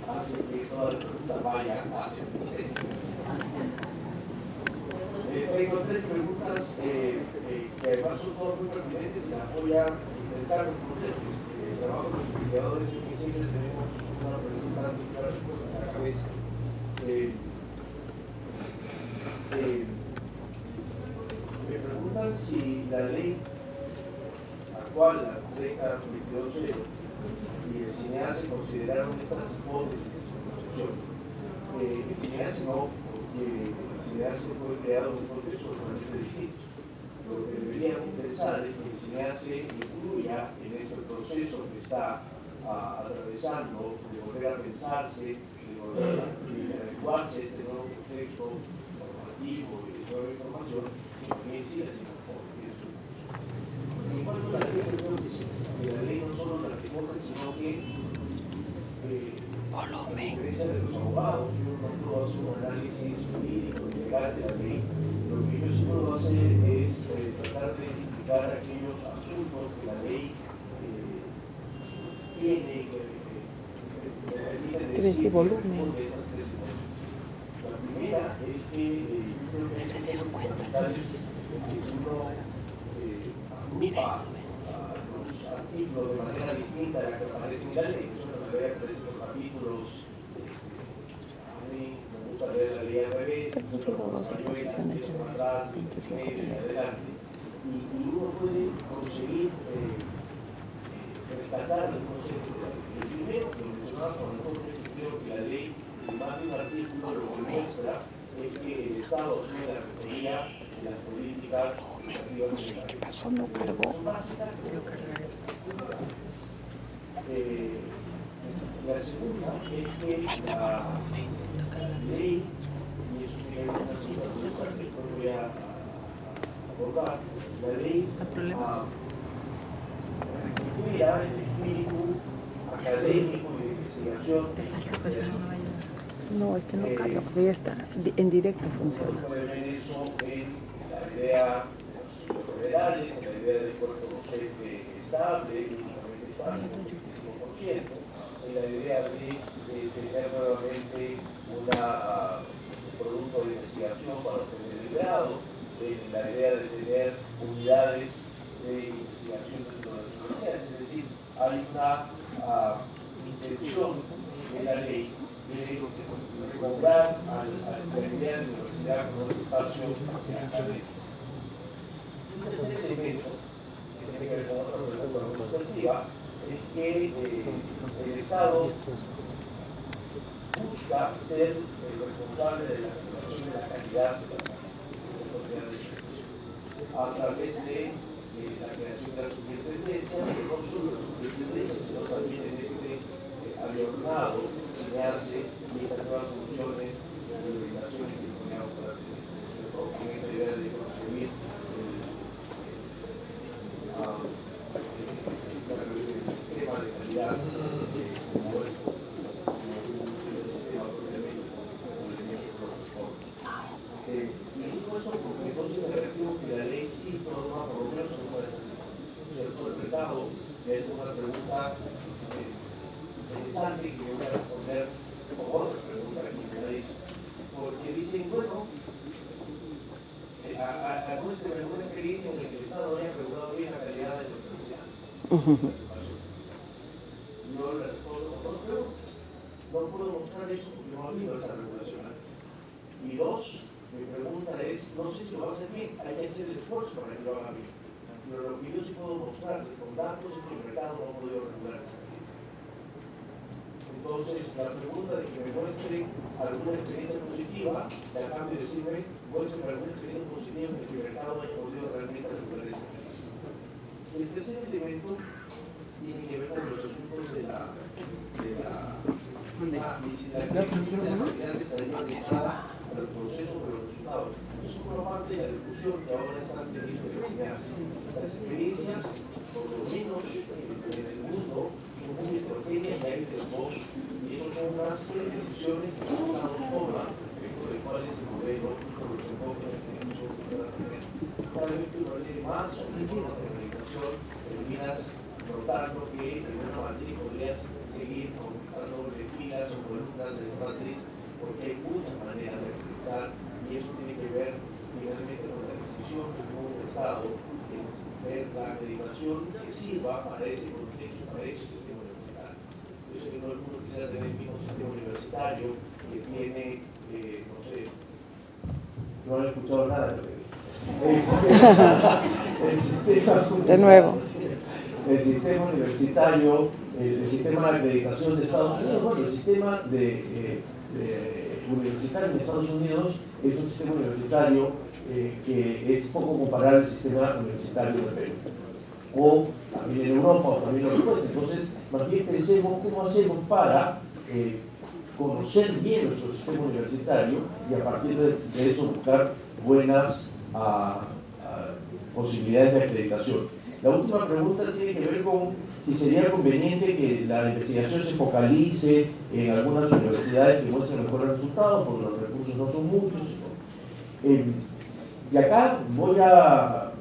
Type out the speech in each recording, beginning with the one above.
hace que todas las preguntas vayan hacia el ministerio. Tengo tres preguntas que además son todas muy pertinentes y las voy a intentar responder. Trabajo con los investigadores y que siempre tenemos una representante y una respuesta en la cabeza. Me preguntan si la ley actual, la 30.22.0 y el CINEACE consideraron estas hipótesis en su construcción. El CINEACE no, porque el CINEACE fue creado en un contexto totalmente distinto. Lo que deberíamos pensar es que el CINEACE incluya en este proceso que está atravesando de volver a pensarse, de volver a adecuarse a este nuevo contexto normativo y de nueva información, que también siga siendo porque es un curso. En cuanto a la ley, creo que sí, que la ley no solo la recoge, sino que a diferencia de los abogados, yo no puedo hacer un análisis jurídico y legal de la ley. Lo que yo sí puedo hacer es tratar de identificar aquellos asuntos que la ley tiene que permiten decir que responde a estas tres hipótesis. La primera es que yo creo que hay cosas fundamentales que uno agrupa los artículos de manera distinta a la que aparece en la ley. Eso en realidad aparecen los capítulos. A mí me gusta leer la ley al revés, adelante. Y uno puede conseguir rescatar los conceptos de la ley. El primero, que lo mencionaba con nosotros, es que creo que la ley, en más de un artículo, lo que muestra es que el Estado asume la responsabilidad de las políticas. No sé qué pasó, no cargó. Quiero cargar esto. La segunda es que la ley, y eso tiene una situación que después voy a abordar, la ley recupera el espíritu académico y de investigación. No, es que no carga, porque ya está. En directo funciona. Puede ver eso en la idea de los federales, en la idea del cuerpo docente estable, únicamente estable, el 25%, en la idea de tener nuevamente un producto de investigación para obtener el grado, en la idea de tener unidades de investigación dentro de las universidades. Es decir, hay una intención de la ley de recobrar a la idea de la universidad como un espacio académico. Un tercer elemento, que tiene que ver con otra pregunta muy expresiva, es que el Estado busca ser el responsable de la regulación de la calidad de las autoridades de servicio a través de la creación de la superintendencia, que no solo la superintendencia, sino también en este ayornado CINEACE y estas nuevas funciones de obligaciones que poníamos para tener en esta idea de conseguir el sistema de calidad como es el sistema propiamente como elementos corresponde. Y digo eso porque entonces me refiero que la ley sí toma por lo menos una de estas situaciones. El mercado me ha hecho una pregunta interesante que voy a responder con otra pregunta que me la hizo, porque dicen, bueno, muéstrame alguna experiencia en la que el Estado haya regulado bien la calidad de los universidades. Yo le respondo con dos preguntas. No puedo mostrar eso porque no ha habido esa regulación. Y dos, mi pregunta es, no sé si lo va a hacer bien, hay que hacer el esfuerzo para que lo haga bien. Pero lo que yo sí puedo mostrar con datos es que el mercado no ha podido regular esa calidad. Entonces, la pregunta de que me muestre alguna experiencia positiva, de a cambio de decirme, muestre alguna experiencia positiva en que el mercado haya podido realmente regular esa calidad. El tercer elemento tiene que ver con los asuntos de la al proceso de los resultados. Eso forma parte de la discusión que ahora están teniendo que enseñarse. Las experiencias, por lo menos en el mundo, son muy heterogéneas y hay de dos. Y eso son unas decisiones que los estados toman respecto de cuál es el modelo por los enfoques de ejecución que puedan tener. Cada vez que uno lee más o menos de comunicación, terminas notando que en una materia podrías seguir aumentando de filas o alcance de esta matriz, porque hay muchas maneras de acreditar y eso tiene que ver finalmente con la decisión que tuvo el Estado en ver la acreditación que sirva para ese contexto, para ese sistema universitario. Yo sé que todo el mundo quisiera tener el mismo sistema universitario que tiene, no sé, no han escuchado nada de lo que De nuevo. El sistema universitario, el sistema de acreditación de Estados Unidos, bueno, el sistema universitario en Estados Unidos es un sistema universitario que es poco comparable al sistema universitario europeo, o también en Europa, o también en Europa. Entonces, más bien pensemos cómo hacemos para conocer bien nuestro sistema universitario y a partir de eso buscar buenas posibilidades de acreditación. La última pregunta tiene que ver con si sería conveniente que la investigación se focalice en algunas universidades que muestren mejores resultados, porque los recursos no son muchos. Y acá voy a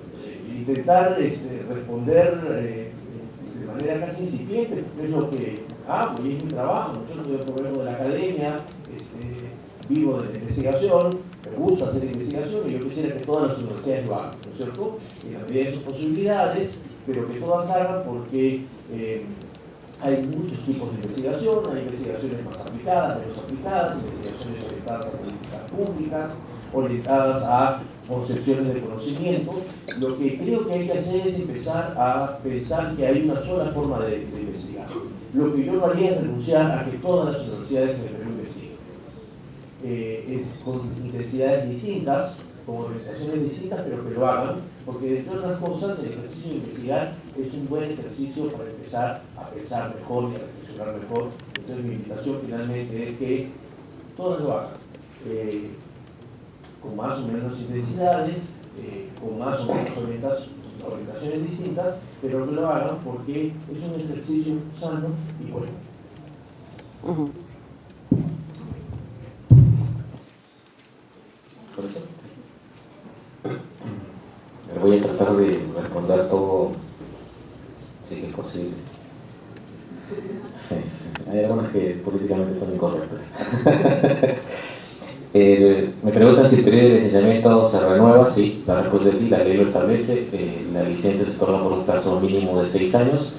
intentar responder de manera casi incipiente, porque es lo que hago y es mi trabajo. Yo provengo de la academia, vivo de la investigación, me gusta hacer investigación y yo quisiera que todas las universidades lo hagan, ¿no es cierto? En la medida de sus posibilidades, pero que todas hagan porque hay muchos tipos de investigación, hay investigaciones más aplicadas, menos aplicadas, investigaciones orientadas a políticas públicas, orientadas a concepciones de conocimiento. Lo que creo que hay que hacer es empezar a pensar que hay una sola forma de investigar. Lo que yo no haría es renunciar a que todas las universidades en el Perú investiguen. Es con intensidades distintas, con orientaciones distintas, pero que lo hagan, porque entre otras cosas el ejercicio de investigar es un buen ejercicio para empezar a pensar mejor y a reflexionar mejor. Entonces mi invitación finalmente es que todos lo hagan, con más o menos intensidades, con más o menos orientaciones distintas, pero que lo hagan porque es un ejercicio sano y bueno. Por eso. Voy a tratar de responder todo, si es posible. Sí, hay algunas que políticamente son incorrectas. Me preguntan si el periodo de licenciamiento se renueva. Sí, la respuesta es sí, la ley lo establece. La licencia se otorga por un plazo mínimo de 6 años,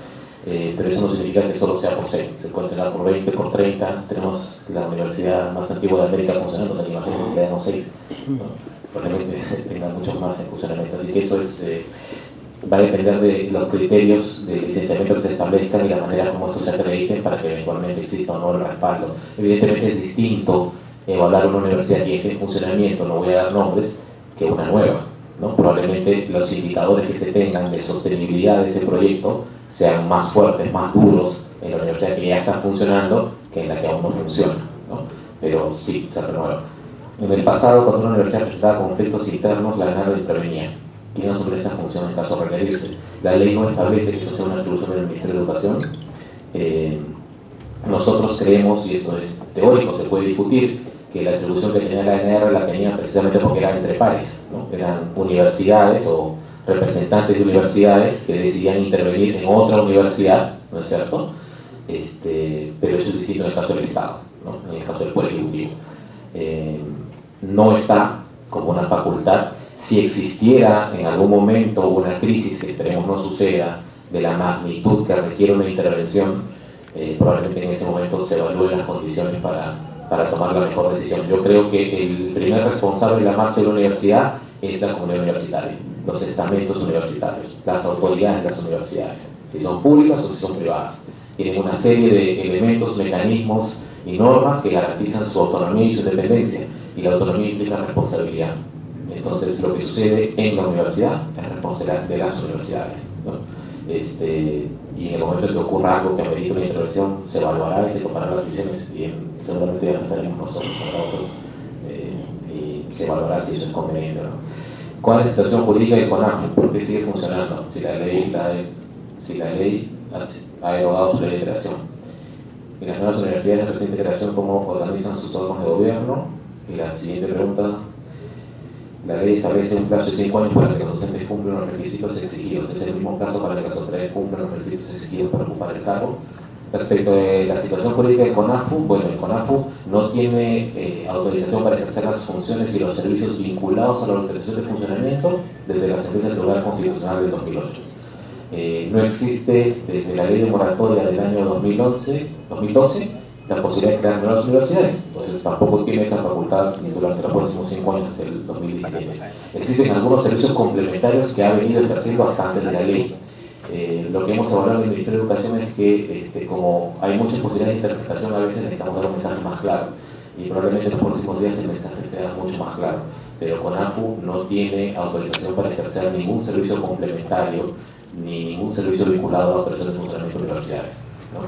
pero eso no significa que solo sea por 6, se puede tener por 20, por 30. Tenemos la universidad más antigua de América funcionando, o sea, imagínense si tenemos 6, ¿no? Probablemente tengan muchos más en funcionamiento, así que eso va a depender de los criterios de licenciamiento que se establezcan y la manera como estos se acrediten para que eventualmente exista o no el respaldo. Evidentemente es distinto evaluar una universidad que esté en funcionamiento, no voy a dar nombres, que una nueva, ¿no? Probablemente los indicadores que se tengan de sostenibilidad de ese proyecto sean más fuertes, más duros en la universidad que ya está funcionando que en la que aún no funciona, ¿no? Pero sí, se renueva. En el pasado, cuando una universidad presentaba conflictos internos, la ANAR intervenía y no sobre esta función en caso de requerirse. La ley no establece que eso sea una atribución del Ministerio de Educación. Nosotros creemos, y esto es teórico, se puede discutir, que la atribución que tenía la ANR la tenía precisamente porque era entre pares, ¿no? Eran universidades o representantes de universidades que decidían intervenir en otra universidad, ¿no es cierto? Pero eso es distinto en el caso del Estado, ¿no? En el caso del Poder Ejecutivo. No está como una facultad. Si existiera en algún momento una crisis, que esperemos no suceda, de la magnitud que requiere una intervención, probablemente en ese momento se evalúen las condiciones para tomar la mejor decisión. Yo creo que el primer responsable de la marcha de la universidad es la comunidad universitaria, los estamentos universitarios, las autoridades de las universidades, si son públicas o si son privadas. Tienen una serie de elementos, mecanismos y normas que garantizan su autonomía y su independencia, y la autonomía implica responsabilidad. Entonces, lo que sucede en la universidad es responsabilidad de las universidades, ¿no? Y en el momento en que ocurra algo que amerite una intervención, se evaluará y se tomarán las decisiones, y seguramente ya no estaremos nosotros, y se evaluará si eso es conveniente o no. ¿Cuál es la situación jurídica de CONAF? ¿Por qué sigue funcionando? Si la ley ha derogado su ley de creación. Y las nuevas universidades de reciente creación, ¿cómo organizan sus órganos de gobierno? Y la siguiente pregunta: la ley establece un plazo de 5 años para que los docentes cumplan los requisitos exigidos. Es el mismo plazo para que las autoridades cumplan los requisitos exigidos para ocupar el cargo. Respecto de la situación jurídica de CONAFU, bueno, el CONAFU no tiene autorización para ejercer las funciones y los servicios vinculados a la autorización de funcionamiento desde la sentencia del Tribunal Constitucional del 2008. No existe desde la ley de moratoria del año 2012 la posibilidad de crear nuevas universidades, entonces tampoco tiene esa facultad durante los próximos 5 años del 2017. Existen algunos servicios complementarios que ha venido ejerciendo hasta antes de la ley. Lo que hemos hablado en el Ministerio de Educación es que como hay muchas posibilidades de interpretación, a veces necesitamos dar un mensaje más claro y probablemente en los próximos días el mensaje sea mucho más claro, pero CONAFU no tiene autorización para ejercer ningún servicio complementario ni ningún servicio vinculado a la autorización de funcionamiento de universidades, ¿no?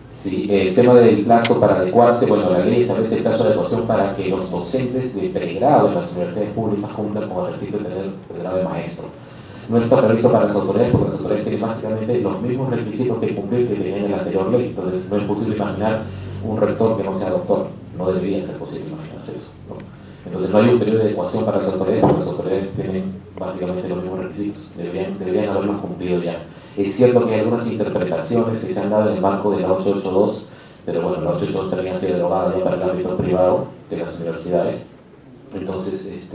Sí, el tema del plazo para adecuarse, bueno, la ley establece el plazo de adecuación para que los docentes de pregrado en las universidades públicas cumplan con el requisito de tener el grado de maestro. No está previsto para las autoridades porque las autoridades tienen básicamente los mismos requisitos que cumplir que tenían en la anterior ley, entonces no es posible imaginar un rector que no sea doctor, no debería ser posible imaginarse eso, ¿no? Entonces no hay un periodo de adecuación para las autoridades porque las autoridades tienen básicamente los mismos requisitos, deberían haberlos cumplido ya. Es cierto que hay algunas interpretaciones que se han dado en el marco de la 882, pero bueno, la 882 también ha sido derogada ya para el ámbito privado de las universidades, entonces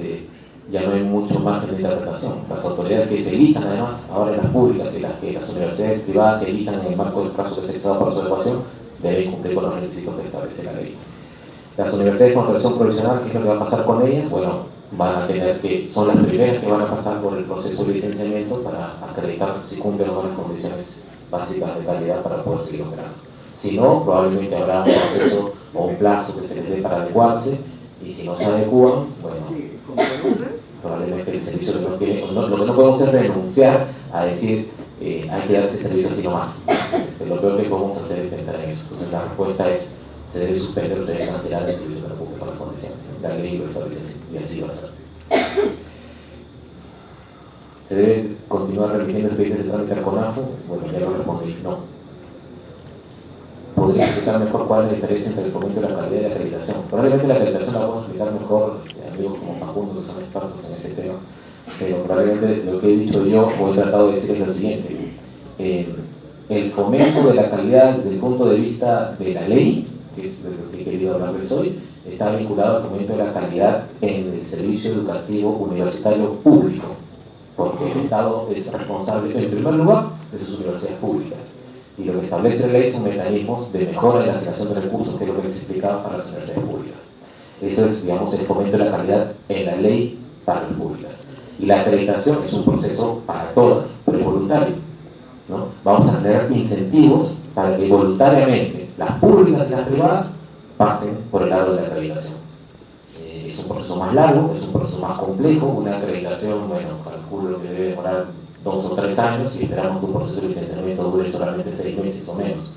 ya no hay mucho margen de interpretación. Las autoridades que se elijan además ahora en las públicas y las que las universidades privadas se elijan en el marco del plazo que se ha dado para su adecuación deben cumplir con los requisitos que establece la ley. Las universidades con autorización provisional, ¿qué es lo que va a pasar con ellas? Bueno, van a tener que, son las primeras que van a pasar por el proceso de licenciamiento para acreditar si cumplen o no las condiciones básicas de calidad para poder seguir operando. Si no, probablemente habrá un proceso o un plazo que se les dé para adecuarse, y si no se adecúan, bueno, probablemente el servicio que no tiene, lo que no podemos es renunciar a decir hay que dar este servicio así nomás. Lo peor que podemos hacer es pensar en eso. Entonces la respuesta es se debe suspender o se debe cancelar el servicio que no cumple con las condiciones. La ley lo establece así, y así va a ser. ¿Se debe continuar remitiendo expedientes de trámite al CONAFU? Bueno, ya lo respondí, no. ¿Podría explicar mejor cuál es la diferencia entre el fomento de la calidad y la acreditación? Probablemente la acreditación la vamos a explicar mejor amigos como Facundo, que son expertos en ese tema, pero probablemente lo que he dicho yo o he tratado de decir es lo siguiente. El fomento de la calidad desde el punto de vista de la ley, que es de lo que he querido hablarles hoy, está vinculado al fomento de la calidad en el servicio educativo universitario público, porque el Estado es responsable, en primer lugar, de sus universidades públicas. Y lo que establece la ley son mecanismos de mejora en la asignación de recursos, que es lo que les explicaba para las universidades públicas. Eso es, digamos, el fomento de la calidad en la ley para las públicas. Y la acreditación es un proceso para todas, pero es voluntario, ¿no? Vamos a tener incentivos para que voluntariamente las públicas y las privadas pasen por el lado de la acreditación. Es un proceso más largo, es un proceso más complejo. Una acreditación, bueno, calculo que debe demorar 2 o 3 años y esperamos que un proceso de licenciamiento dure solamente 6 meses o menos.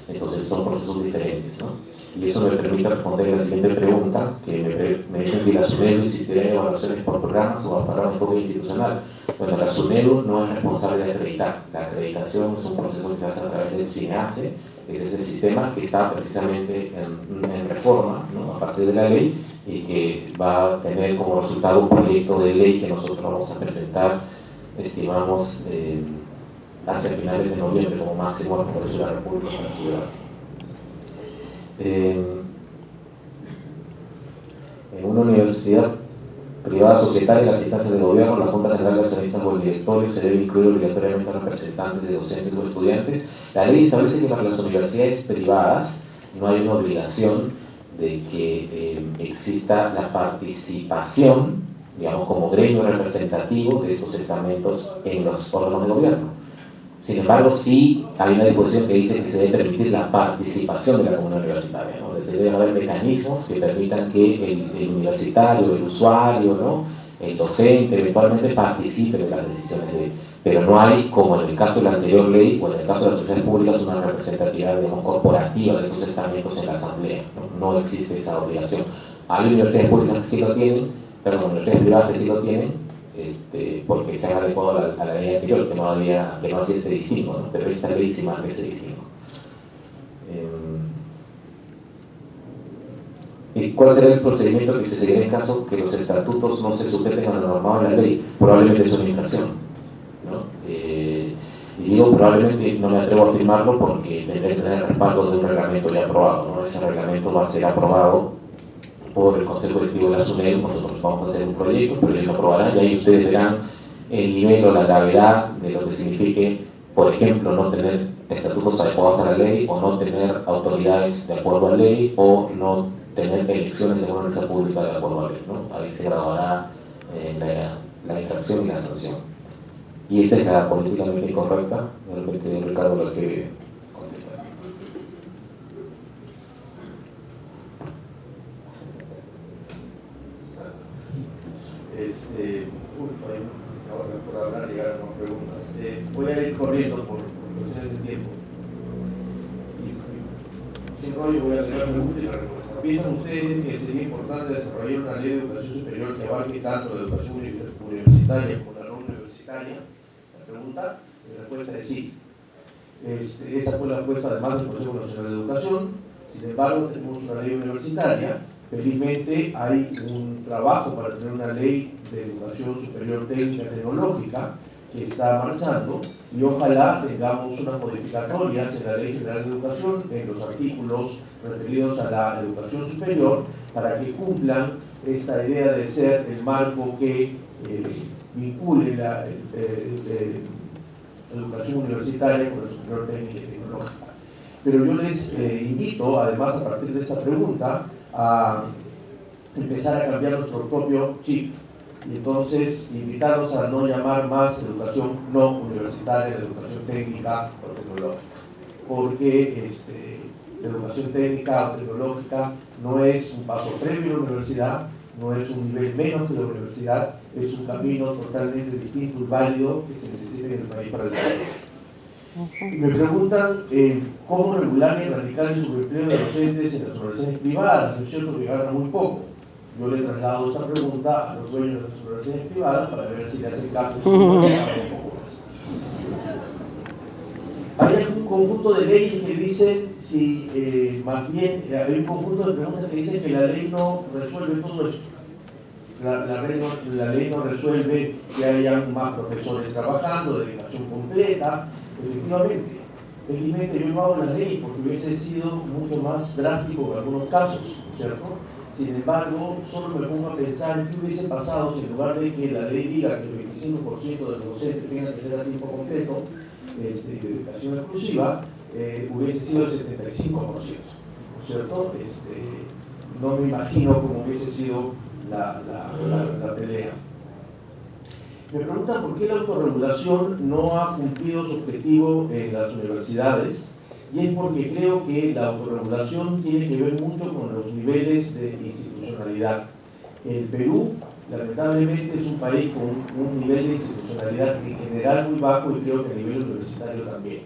Entonces son procesos diferentes, ¿no? Y eso me permite responder la siguiente pregunta, que me dicen si la SUNEDU insistirá en evaluaciones por programas o para un enfoque institucional. Bueno, la SUNEDU no es responsable de acreditar. La acreditación es un proceso que se hace a través del SINACE, que es ese sistema que está precisamente en reforma, ¿no?, a partir de la ley, y que va a tener como resultado un proyecto de ley que nosotros vamos a presentar, estimamos, hacia finales de noviembre como máximo al Congreso de la República para la ciudad. En una universidad privada societaria, en las instancias de gobierno, la Junta General de Accionistas o el directorio se debe incluir obligatoriamente a representantes de docentes o estudiantes. La ley establece que para las universidades privadas no hay una obligación de que exista la participación, digamos, como gremio representativo de estos estamentos en los órganos de gobierno. Sin embargo, sí hay una disposición que dice que se debe permitir la participación de la comunidad universitaria, ¿no? Se deben haber mecanismos que permitan que el universitario, el usuario, ¿no?, el docente, eventualmente participe de las decisiones pero no hay, como en el caso de la anterior ley o en el caso de las sociedades públicas, una representatividad, digamos, corporativa de esos estamentos en la asamblea, ¿no? No existe esa obligación. Hay universidades públicas que sí lo tienen, pero universidades privadas que sí lo tienen, porque se han adecuado a la ley anterior, que no hacía ese distingo, ¿no? Pero esta ley sí marca ese distingo. ¿Y cuál será el procedimiento que se seguirá en caso que los estatutos no se sujeten a lo normado de la ley? Probablemente es una infracción, ¿no? Y digo digo probablemente, no me atrevo a afirmarlo porque tendré que tener el respaldo de un reglamento ya aprobado, ¿no? Ese reglamento va a ser aprobado por el Consejo Directivo de la SUNEDU. Nosotros vamos a hacer un proyecto, pero ellos lo aprobarán y ahí ustedes verán el nivel o la gravedad de lo que signifique, por ejemplo, no tener estatutos adecuados a la ley, o no tener autoridades de acuerdo a la ley, o no tener elecciones de una universidad pública de acuerdo a la ley, ¿no? Ahí se graduará la infracción y la sanción. Y esta es la políticamente incorrecta, de repente Ricardo lo que contestar. Ahora por hablar llegaron más preguntas. Voy a ir corriendo por cuestiones de tiempo. Sin rollo voy a leer la pregunta y la respuesta. ¿Piensan ustedes que sería importante desarrollar una ley de educación superior que abarque tanto la educación universitaria como la no universitaria? La pregunta, la respuesta es sí. Esa fue la respuesta además del Consejo Nacional de Educación. Sin embargo, tenemos una ley universitaria. Felizmente hay un trabajo para tener una ley de educación superior técnica y tecnológica que está avanzando, y ojalá tengamos unas modificatorias en la Ley General de Educación en los artículos referidos a la educación superior para que cumplan esta idea de ser el marco que vincule la educación universitaria con la superior técnica y tecnológica. Pero yo les invito, además, a partir de esta pregunta, a empezar a cambiar nuestro propio chip, y entonces invitarlos a no llamar más educación no universitaria, la educación técnica o tecnológica, porque la educación técnica o tecnológica no es un paso previo a la universidad, no es un nivel menos que la universidad, es un camino totalmente distinto y válido que se necesita en el país para el desarrollo. Me preguntan cómo regular y erradicar el subempleo de docentes en las universidades privadas. Es cierto que ganan muy poco. Yo le he trasladado esta pregunta a los dueños de las universidades privadas para ver si le hacen caso. Hay un conjunto de leyes que dicen, si más bien, hay un conjunto de preguntas que dicen que la ley no resuelve todo esto. La ley no resuelve que haya más profesores trabajando, dedicación completa. Efectivamente, felizmente yo no hago la ley porque hubiese sido mucho más drástico en algunos casos, ¿cierto? Sin embargo, solo me pongo a pensar qué hubiese pasado si en lugar de que la ley diga que el 25% de los docentes tengan que ser a tiempo completo, de educación exclusiva, hubiese sido el 75%, ¿cierto? No me imagino cómo hubiese sido la pelea. Me preguntan por qué la autorregulación no ha cumplido su objetivo en las universidades, y es porque creo que la autorregulación tiene que ver mucho con los niveles de institucionalidad. El Perú, lamentablemente, es un país con un nivel de institucionalidad en general muy bajo, y creo que a nivel universitario también.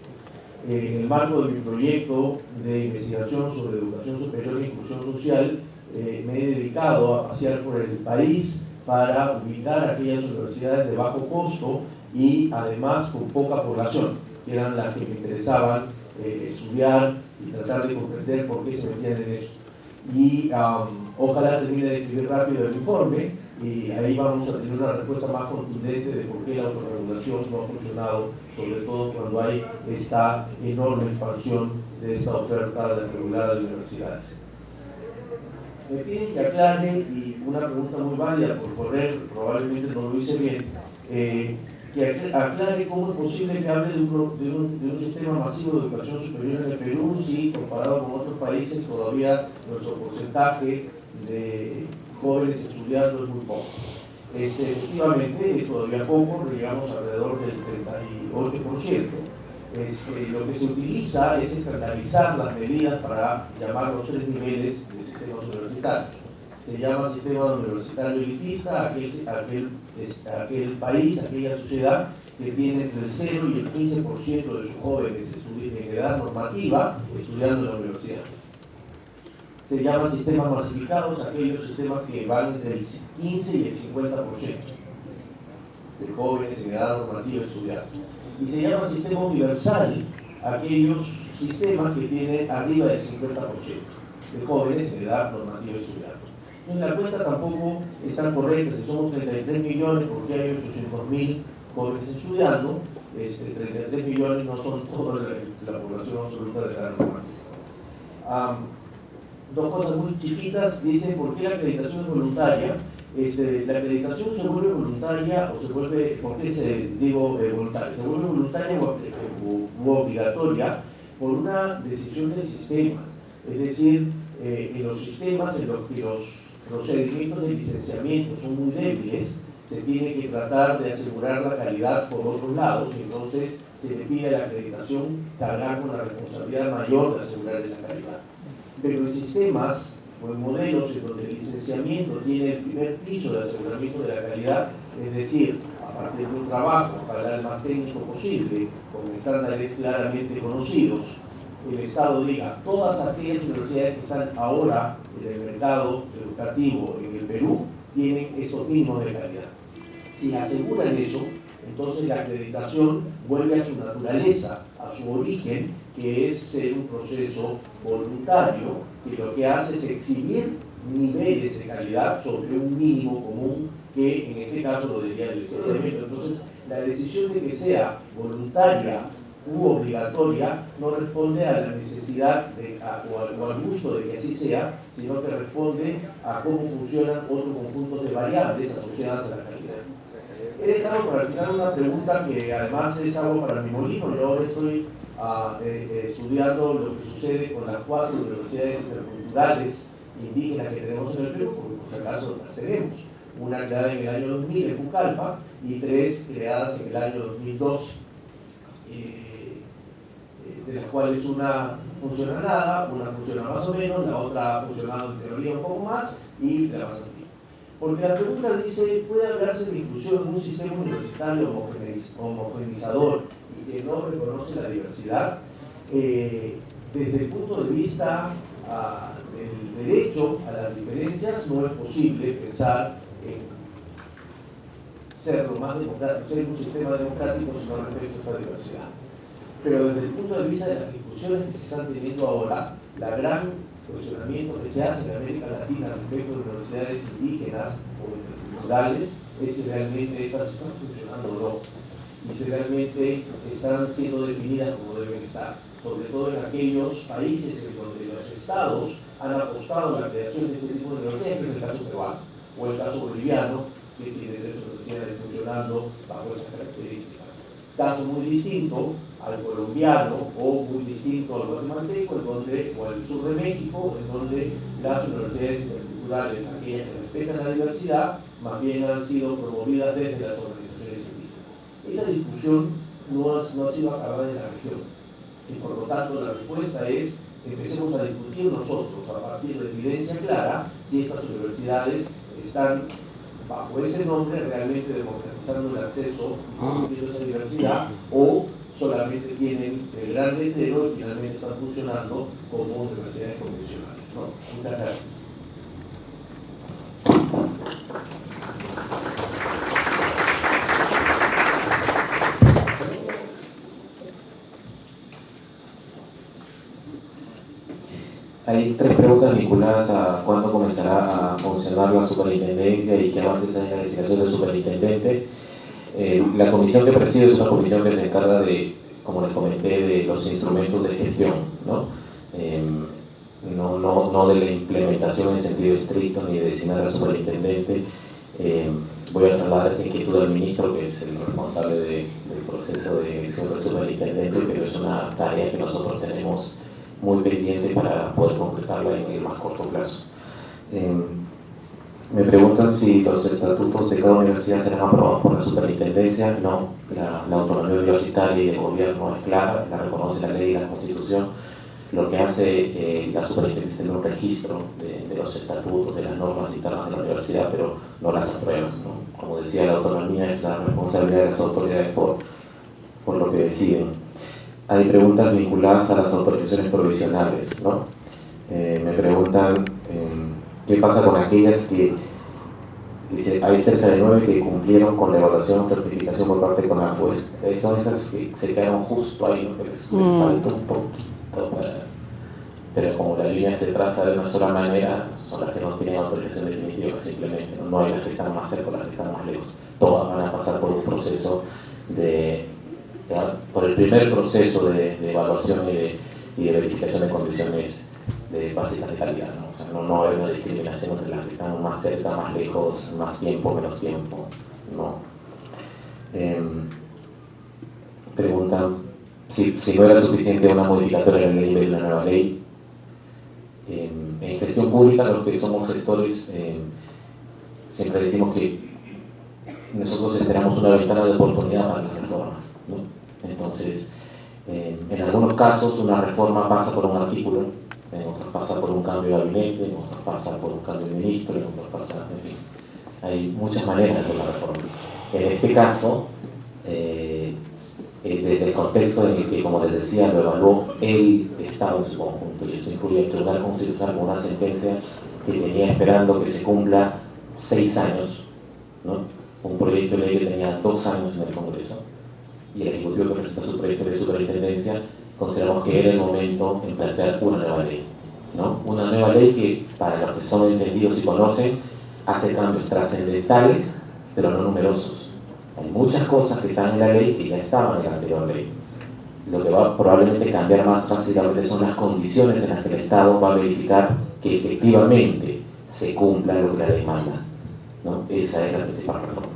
En el marco de mi proyecto de investigación sobre educación superior e inclusión social, me he dedicado a pasear por el país para ubicar aquellas universidades de bajo costo y además con poca población, que eran las que me interesaban estudiar y tratar de comprender por qué se metían en esto. Y ojalá termine de escribir rápido el informe, y ahí vamos a tener una respuesta más contundente de por qué la autorregulación no ha funcionado, sobre todo cuando hay esta enorme expansión de esta oferta desregulada de universidades. Me piden que aclare, y una pregunta muy válida por correr, probablemente no lo hice bien, que aclare cómo es posible que hable de un sistema masivo de educación superior en el Perú si, comparado con otros países, todavía nuestro porcentaje de jóvenes estudiando es muy poco. Efectivamente, es todavía poco, llegamos alrededor del 38%. Lo que se utiliza es estandarizar las medidas para llamar los 3 niveles de sistemas universitarios. Se llama sistema universitario elitista aquel país, aquella sociedad que tiene entre el 0 y el 15% de sus jóvenes en edad normativa estudiando en la universidad. Se llama sistemas masificados aquellos sistemas que van entre el 15 y el 50% de jóvenes en edad normativa estudiando. Y se llama sistema universal aquellos sistemas que tienen arriba del 50% de jóvenes en edad normativa estudiando. Entonces la cuenta tampoco es tan correcta. Si somos 33 millones, porque hay 800.000 jóvenes estudiando, 33 millones no son toda la población absoluta de la norma. Dos cosas muy chiquitas, dicen por qué la acreditación es voluntaria. La acreditación se vuelve voluntaria o se vuelve, ¿por qué voluntaria? Se vuelve voluntaria u obligatoria por una decisión del sistema. Es decir, en los sistemas en los que los procedimientos de licenciamiento son muy débiles, se tiene que tratar de asegurar la calidad por otros lados, y entonces se le pide a la acreditación cargar con la responsabilidad mayor de asegurar esa calidad. Pero en sistemas o en modelos en donde el licenciamiento tiene el primer piso de aseguramiento de la calidad, es decir, a partir de un trabajo para el más técnico posible, con estándares claramente conocidos, el Estado diga, todas aquellas universidades que están ahora en el mercado educativo en el Perú tienen esos mínimos de calidad. Si aseguran eso, entonces la acreditación vuelve a su naturaleza, a su origen, que es ser un proceso voluntario, que lo que hace es exhibir niveles de calidad sobre un mínimo común, que en este caso lo diría el licenciamiento. Entonces, la decisión de que sea voluntaria u obligatoria no responde a la necesidad o al gusto de que así sea, sino que responde a cómo funcionan otros conjuntos de variables asociadas a la calidad. He dejado para el final una pregunta que además es algo para mi molino. Yo ahora estoy estudiando lo que sucede con las 4 universidades interculturales indígenas que tenemos en el Perú, porque por si acaso las tenemos. Una creada en el año 2000 en Pucallpa y 3 creadas en el año 2002. De las cuales una funciona nada, una funciona más o menos, la otra ha funcionado en teoría un poco más y la más antigua. Porque la pregunta dice, ¿puede hablarse de inclusión en un sistema universitario homogeneizador y que no reconoce la diversidad? Desde el punto de vista del derecho a las diferencias, no es posible pensar en ser lo más democrático, ser un sistema democrático si no respecto a esta diversidad. Pero desde el punto de vista de las discusiones que se están teniendo ahora, la gran cuestionamiento que se hace en América Latina respecto de universidades indígenas o interculturales es si realmente estas están funcionando o no, y si realmente están siendo definidas como deben estar, sobre todo en aquellos países en donde los estados han apostado a la creación de este tipo de universidades, que es el caso peruano, o el caso boliviano, que tiene 3 universidades funcionando bajo esas características. Caso muy distinto al colombiano o muy distinto al guatemalteco, o al sur de México, en donde las universidades interculturales, aquellas que respetan la diversidad, más bien han sido promovidas desde las organizaciones indígenas. Esa discusión no ha sido acabada en la región, y por lo tanto la respuesta es que empecemos a discutir nosotros, a partir de evidencia clara, si estas universidades están bajo ese nombre realmente democratizando el acceso y promoviendo esa diversidad, o solamente tienen el gran letrero y finalmente están funcionando como universidades convencionales, ¿no? Muchas gracias. Hay 3 preguntas vinculadas a cuándo comenzará a funcionar la superintendencia y qué avances hay en la designación del superintendente. La comisión que presido es una comisión que se encarga de, como les comenté, de los instrumentos de gestión, ¿no? No de la implementación en sentido estricto ni de designar al superintendente. Voy a trasladar esa inquietud al ministro, que es el responsable del proceso de elección del superintendente, pero es una tarea que nosotros tenemos muy pendiente para poder concretarla en el más corto plazo. Me preguntan si los estatutos de cada universidad serán aprobados por la superintendencia. No, la autonomía universitaria y el gobierno es clara, la reconoce la ley y la Constitución. Lo que hace la superintendencia es tener un registro de los estatutos, de las normas internas de la universidad, pero no las aprueba, ¿no? Como decía, la autonomía es la responsabilidad de las autoridades por lo que deciden. Hay preguntas vinculadas a las autorizaciones provisionales, ¿no? Me preguntan qué pasa con aquellas que, dice, hay cerca de 9 que cumplieron con la evaluación o certificación por parte de CONAFUE. Son esas que se quedaron justo ahí, ¿no? Que les faltó un poquito pero como la línea se traza de una sola manera, son las que no tienen autorización definitiva simplemente, no hay las que están más cerca o las que están más lejos. Todas van a pasar por un proceso por el primer proceso de evaluación y de verificación de condiciones básicas de calidad, ¿no? O sea, no hay una discriminación entre las que están más cerca, más lejos, más tiempo, menos tiempo, no. Preguntan si no era suficiente una modificatoria de la ley de una nueva ley. En gestión pública, los que somos gestores, siempre decimos que nosotros esperamos una ventana de oportunidad para las reformas, ¿no? Entonces, en algunos casos una reforma pasa por un artículo, en otros pasa por un cambio de gabinete, en otros pasa por un cambio de ministro, en otros pasa, en fin, hay muchas maneras de hacer la reforma. En este caso, desde el contexto en el que, como les decía, lo evaluó el Estado en su conjunto, y esto incluye el Tribunal Constitucional con una sentencia que tenía esperando que se cumpla 6 años, ¿no? Un proyecto de ley que tenía 2 años en el Congreso, y el Ejecutivo que presenta su proyecto de superintendencia, consideramos que era el momento en plantear una nueva ley, ¿no? Una nueva ley que, para los que son entendidos y conocen, hace cambios trascendentales, pero no numerosos. Hay muchas cosas que están en la ley que ya estaban en la anterior ley. Lo que va a probablemente cambiar más drásticamente son las condiciones en las que el Estado va a verificar que efectivamente se cumpla lo que la ley manda, ¿no? Esa es la principal reforma.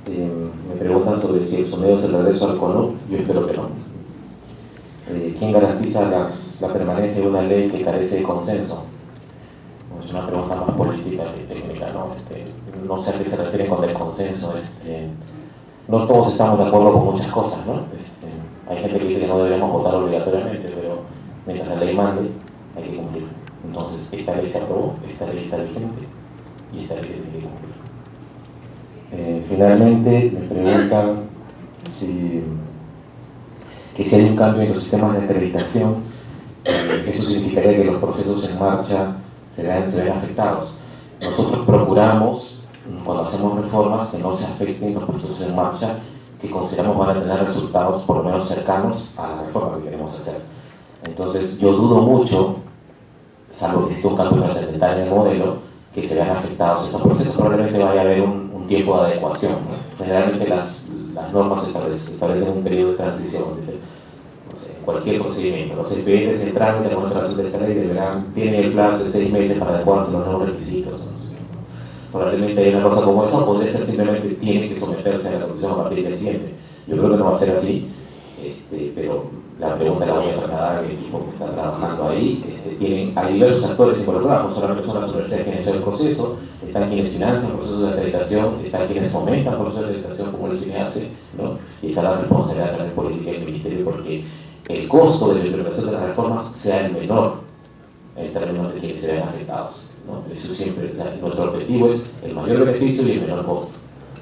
Me preguntan sobre si el SUNEDO es el regreso al CONUC. Yo espero que no. ¿Quién garantiza la permanencia de una ley que carece de consenso? Es una pregunta más política que técnica, ¿no? No sé a qué se refiere con el consenso. No todos estamos de acuerdo con muchas cosas, ¿no? Hay gente que dice que no deberíamos votar obligatoriamente, pero mientras la ley mande, hay que cumplir. Entonces, esta ley se aprobó, esta ley está vigente y esta ley se tiene que cumplir. Finalmente, me preguntan si hay un cambio en los sistemas de acreditación, eso significaría que los procesos en marcha se vean afectados. Nosotros procuramos, cuando hacemos reformas, que no se afecten los procesos en marcha que consideramos van a tener resultados por lo menos cercanos a la reforma que queremos hacer. Entonces, yo dudo mucho, salvo que exista un cambio trascendental en el modelo, que se vean afectados estos procesos. Probablemente vaya a haber un tiempo de adecuación, ¿no? Generalmente las normas establecen un periodo de transición. No sé, cualquier procedimiento, los expedientes en trámite con otra de esta ley tienen el plazo de 6 meses para adecuarse a los nuevos requisitos, ¿no? Probablemente hay una cosa como esa, podría ser simplemente tiene que someterse a la comisión a partir del siguiente. Yo creo que no va a ser así, pero la pregunta la voy a trasladar al equipo que está trabajando ahí. Hay diversos actores involucrados, no solamente son las universidades que inician el proceso, están quienes financian procesos de acreditación, están quienes fomentan procesos de acreditación como el CINEACE, ¿no? Y está la responsabilidad también política del Ministerio, porque el costo de la implementación de las reformas sea el menor en términos de quienes se ven afectados, ¿no? Eso siempre, o sea, nuestro objetivo es el mayor beneficio y el menor costo.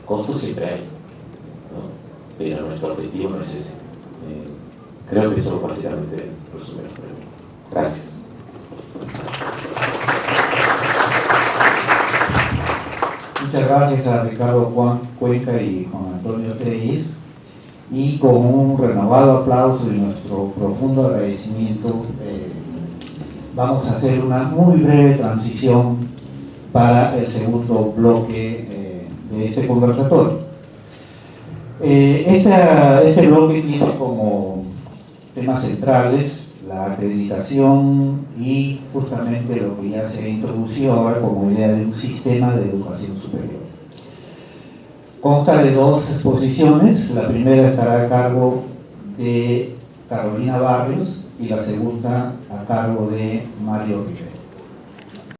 Costos siempre hay, ¿no? Pero nuestro objetivo no es ese. Creo que eso básicamente resume las preguntas. Gracias. Muchas gracias a Ricardo Juan Cuenca y Juan Antonio Tellez, y con un renovado aplauso y nuestro profundo agradecimiento vamos a hacer una muy breve transición para el segundo bloque de este conversatorio. Este bloque tiene como temas centrales la acreditación y justamente lo que ya se ha introducido ahora como idea de un sistema de educación superior. Consta de 2 exposiciones. La primera estará a cargo de Carolina Barrios y la segunda a cargo de Mario Rivera.